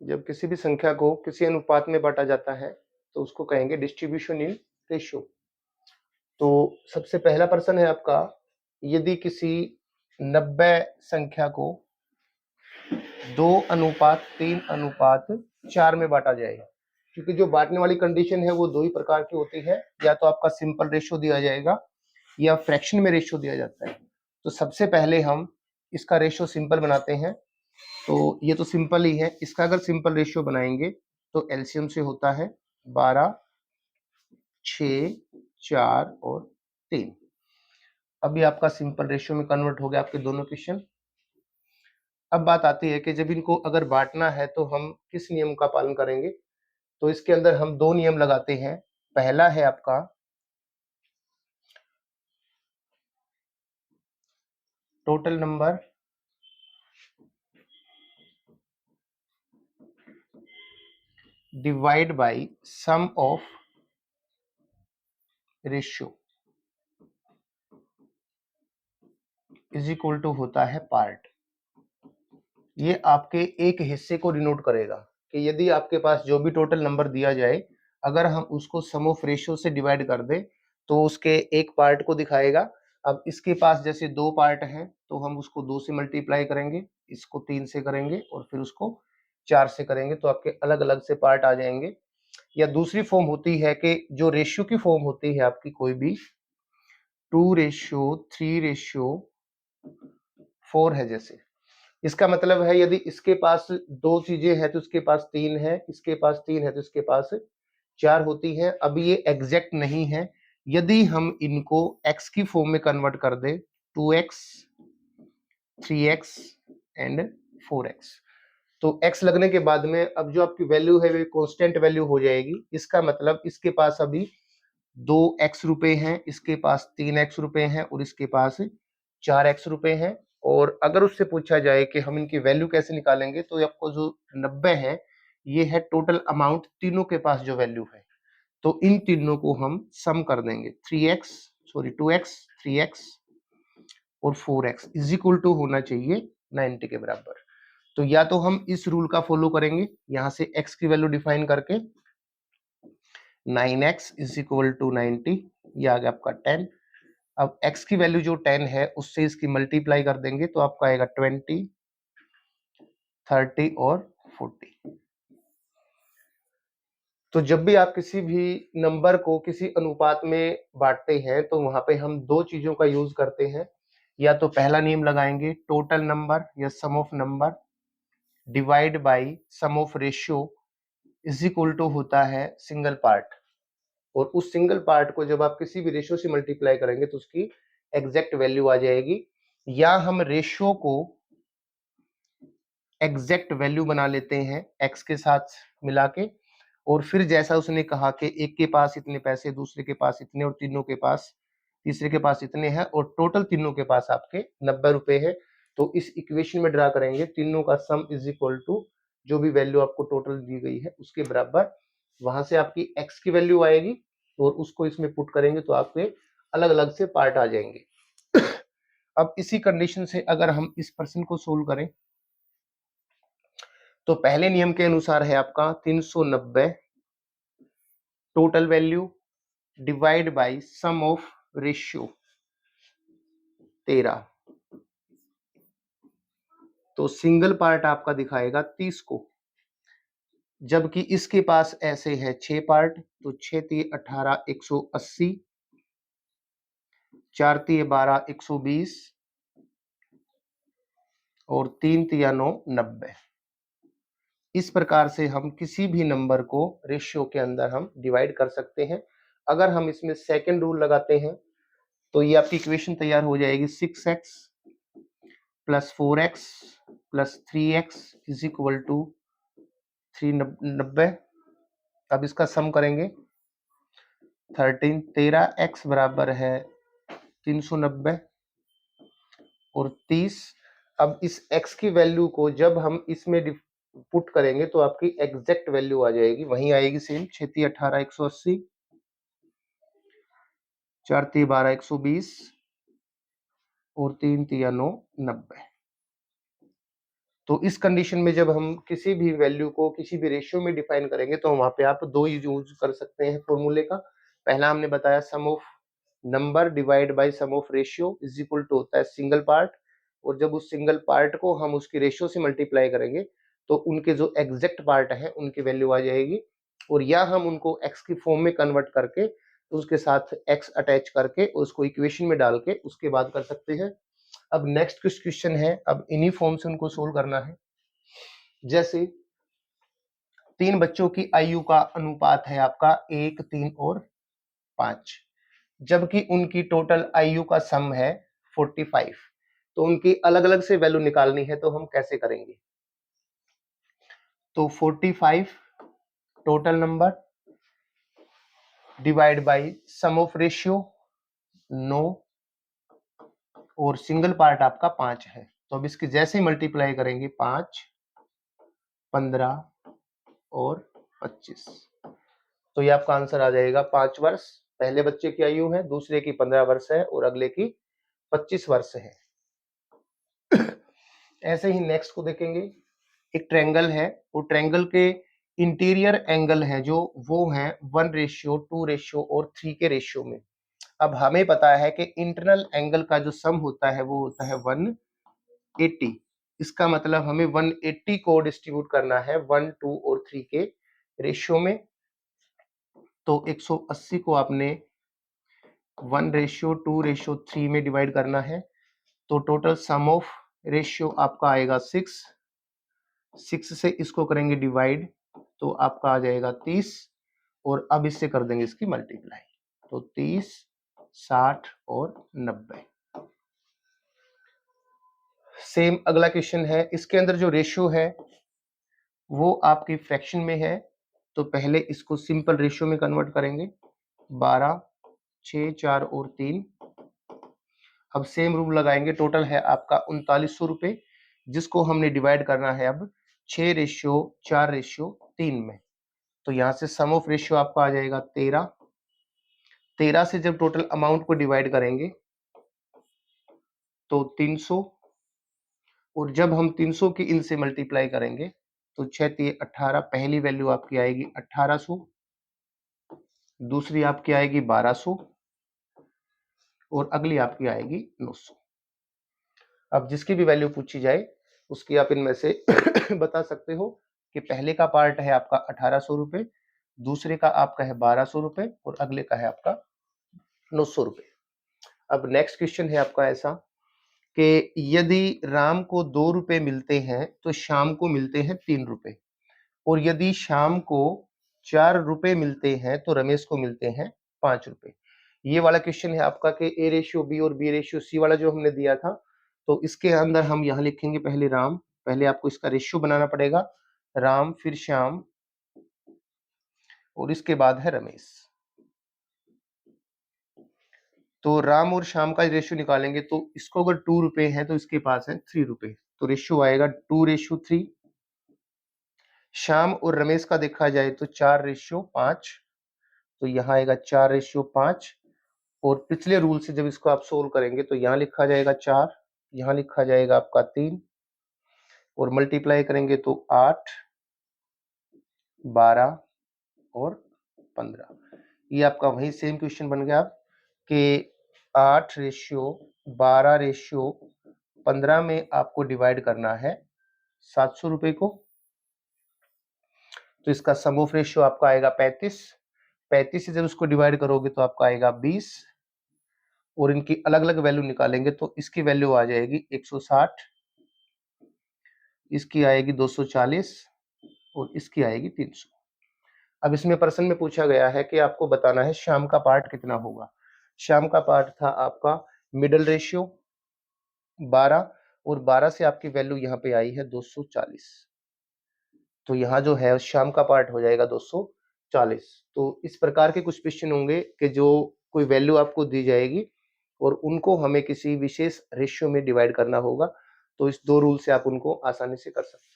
जब किसी भी संख्या को किसी अनुपात में बांटा जाता है तो उसको कहेंगे डिस्ट्रीब्यूशन इन रेशियो। तो सबसे पहला प्रश्न है आपका, यदि किसी 90 संख्या को 2:3:4 में बांटा जाएगा, क्योंकि जो बांटने वाली कंडीशन है वो दो ही प्रकार की होती है, या तो आपका सिंपल रेशियो दिया जाएगा या फ्रैक्शन में रेशियो दिया जाता है। तो सबसे पहले हम इसका रेशियो सिंपल बनाते हैं। तो ये तो सिंपल ही है, इसका अगर सिंपल रेशियो बनाएंगे तो एलसीएम से होता है 12, 6, 4 और 3। अभी आपका सिंपल रेशियो में कन्वर्ट हो गया आपके दोनों क्वेश्चन। अब बात आती है कि जब इनको अगर बांटना है तो हम किस नियम का पालन करेंगे। तो इसके अंदर हम दो नियम लगाते हैं। पहला है आपका total number divide by sum of ratio is equal to होता है पार्ट। ये आपके एक हिस्से को डिनोट करेगा कि यदि आपके पास जो भी टोटल नंबर दिया जाए, अगर हम उसको सम ऑफ रेशियो से डिवाइड कर दें तो उसके एक पार्ट को दिखाएगा। अब इसके पास जैसे दो पार्ट हैं तो हम उसको 2 से मल्टीप्लाई करेंगे, इसको 3 से करेंगे और फिर उसको 4 से करेंगे, तो आपके अलग अलग से पार्ट आ जाएंगे। या दूसरी फॉर्म होती है कि जो रेशियो की फॉर्म होती है आपकी कोई भी 2:3:4 है जैसे, इसका मतलब है यदि इसके पास दो चीजें हैं तो इसके पास 3 है, इसके पास 3 है तो इसके पास 4 होती है। अभी ये एग्जैक्ट नहीं है, यदि हम इनको x की फॉर्म में कन्वर्ट कर दें 2x, 3x एंड 4x, तो x लगने के बाद में अब जो आपकी वैल्यू है वो कांस्टेंट वैल्यू हो जाएगी। इसका मतलब इसके पास अभी 2x रुपए हैं, इसके पास 3x रुपए हैं और इसके पास 4x रुपए हैं। और अगर उससे पूछा जाए कि हम इनकी वैल्यू कैसे निकालेंगे तो आपको जो 90 है ये है टोटल अमाउंट, तीनों के पास जो वैल्यू है, तो इन तीनों को हम सम कर देंगे। 2x, 3x और 4x इज इक्वल टू होना चाहिए 90 के बराबर। तो या तो हम इस रूल का फॉलो करेंगे, यहां से x की वैल्यू डिफाइन करके 9x इज इक्वल टू 90, ये आ गया आपका 10। अब x की वैल्यू जो 10 है उससे इसकी मल्टीप्लाई कर देंगे तो आपका आएगा 20, 30 और 40। तो जब भी आप किसी भी नंबर को किसी अनुपात में बांटते हैं तो वहां पे हम दो चीजों का यूज करते हैं। या तो पहला नियम लगाएंगे टोटल नंबर या sum of number divide by sum of ratio is equal to होता है सिंगल पार्ट, और उस सिंगल पार्ट को जब आप किसी भी रेशियो से मल्टीप्लाई करेंगे तो उसकी एग्जैक्ट वैल्यू आ जाएगी। या हम रेशियो को एग्जैक्ट वैल्यू बना लेते हैं x के साथ मिला के, और फिर जैसा उसने कहा कि एक के पास इतने पैसे, दूसरे के पास इतने और तीनों के पास, तीसरे के पास इतने हैं और टोटल तीनों के पास आपके 90 रुपए है, तो इस इक्वेशन में ड्रा करेंगे तीनों का सम इज इक्वल टू जो भी वैल्यू आपको टोटल दी गई है उसके बराबर। वहां से आपकी x की वैल्यू आएगी और उसको इसमें पुट करेंगे तो आपके अलग अलग से पार्ट आ जाएंगे। अब इसी कंडीशन से अगर हम इस प्रश्न को सोल्व करें तो पहले नियम के अनुसार है आपका 390 total value divide by sum of ratio 13, तो सिंगल पार्ट आपका दिखाएगा 30 को, जबकि इसके पास ऐसे है 6 पार्ट, तो 6 3 18 180, 4 3 12 120 और 3 3 9 90। इस प्रकार से हम किसी भी नंबर को रेशियो के अंदर हम डिवाइड कर सकते हैं। अगर हम इसमें सेकंड रूल लगाते हैं तो ये आपकी इक्वेशन तैयार हो जाएगी 6x plus 4x plus 3x is equal to 390। अब इसका सम करेंगे 13x बराबर है 390 और 30। अब इस x की वैल्यू को जब हम इसमें पुट करेंगे तो आपकी एग्जैक्ट वैल्यू आ जाएगी, वहीं आएगी सेम 6 3 18 180, 4 3 12 120 और 3 3 9 90। तो इस कंडीशन में जब हम किसी भी वैल्यू को किसी भी रेशियो में डिफाइन करेंगे तो वहां पे आप दो यूज कर सकते हैं फॉर्मूले का। पहला हमने बताया sum of number divide by sum of ratio is equal to होता है सिंगल पार्ट, और जब उस सिंगल पार्ट को हम उसकी रेशियो से मल्टीप्लाई करेंगे तो उनके जो एग्जैक्ट पार्ट है उनकी वैल्यू आ जाएगी, और या हम उनको एक्स की फॉर्म में कन्वर्ट करके उसके साथ एक्स अटैच करके उसको इक्वेशन में डाल के उसके बाद कर सकते हैं। अब नेक्स्ट क्वेश्चन है, अब इन्हीं फॉर्म से उनको सोल्व करना है। जैसे 3 बच्चों की आयु का अनुपात है आपका 1, 3 और 5, जबकि उनकी टोटल आयु का सम है 45, तो उनकी अलग अलग से वैल्यू निकालनी है, तो हम कैसे करेंगे? तो 45 total number divide by sum of ratio 9 और सिंगल पार्ट आपका 5 है, तो अब इसकी जैसे ही मल्टीप्लाई करेंगे 5, 15 और 25, तो ये आपका आंसर आ जाएगा 5 वर्ष। पहले बच्चे की आयु है, दूसरे की 15 वर्ष है और अगले की 25 वर्ष है। ऐसे ही नेक्स्ट को देखेंगे, एक ट्रायंगल है, वो ट्रायंगल के इंटीरियर एंगल है जो वो है 1:2, 2:3 और 3 के रेशियो में। अब हमें पता है कि इंटरनल एंगल का जो सम होता है वो होता है 180, इसका मतलब हमें 180 को डिस्ट्रीब्यूट करना है 1, 2 और 3 के रेशियो में। तो 180 को आपने 1:2:3 में डिवाइड करना है, तो टोटल सम ऑफ रेशियो आपका आएगा 6, 6 से इसको करेंगे डिवाइड तो आपका आ जाएगा 30, और अब इससे कर देंगे इसकी मल्टीप्लाई, तो 30, 60 और 90। सेम अगला क्वेश्चन है, इसके अंदर जो रेशियो है वो आपकी फ्रैक्शन में है, तो पहले इसको सिंपल रेशियो में कन्वर्ट करेंगे 12, 6, 4 और 3। अब सेम रूल लगाएंगे, टोटल है आपका 3900 रुपए, जिसको हमने डिवाइड करना है अब 6:4:3 में। तो यहाँ से सम ऑफ रेशियो आपका आ जाएगा 13, 13 से जब टोटल अमाउंट को डिवाइड करेंगे तो 300, और जब हम 300 की इन से मल्टीप्लाई करेंगे तो 6×3=18, पहली वैल्यू आपकी आएगी 1800, दूसरी आपकी आएगी 1200 और अगली आपकी आएगी 900। अब जिसकी भी वैल्यू पूछी जाए उसकी आप इनमें से बता सकते हो कि पहले का पार्ट है आपका 1800 रुपए, दूसरे का आपका है 1200 रुपए और अगले का है आपका 900 रुपए। अब नेक्स्ट क्वेश्चन है आपका ऐसा कि यदि राम को 2 रुपए मिलते हैं तो शाम को मिलते हैं 3 रुपए, और यदि शाम को 4 रुपए मिलते हैं तो रमेश को मिलते हैं 5 रुपए। ये वाला क्वेश्चन है आपका कि A:B और B:C वाला जो हमने दिया था, तो इसके अंदर हम यहाँ लिखेंगे पहले राम, पहले आपको इसका रेशियो बनाना पड़ेगा, राम फिर श्याम और इसके बाद है रमेश। तो राम और श्याम का रेशियो निकालेंगे तो इसको अगर 2 रुपए है तो इसके पास है 3 रुपए, तो रेशियो आएगा 2:3। श्याम और रमेश का देखा जाए तो 4:5, तो यहाँ आएगा 4:5, और पिछले रूल से जब इसको आप सोल्व करेंगे तो यहाँ लिखा जाएगा 4, यहाँ लिखा जाएगा आपका 3, और मल्टीप्लाई करेंगे तो 8, 12 और 15। ये आपका वही सेम क्वेश्चन बन गया कि 8:12:15 में आपको डिवाइड करना है 700 रुपए को, तो इसका सम ऑफ रेशियो आपका आएगा 35, 35 से जब उसको डिवाइड करोगे तो आपका आएगा 20, और इनकी अलग अलग वैल्यू निकालेंगे तो इसकी वैल्यू आ जाएगी 160, इसकी आएगी 240 और इसकी आएगी 300। अब इसमें प्रश्न में पूछा गया है कि आपको बताना है शाम का पार्ट कितना होगा। शाम का पार्ट था आपका मिडल रेशियो 12, और 12 से आपकी वैल्यू यहाँ पे आई है 240, तो यहाँ जो है शाम का पार्ट हो जाएगा 240। तो इस प्रकार के कुछ क्वेश्चन होंगे कि जो कोई वैल्यू आपको दी जाएगी और उनको हमें किसी विशेष रेशियो में डिवाइड करना होगा, तो इस दो रूल से आप उनको आसानी से कर सकते हैं।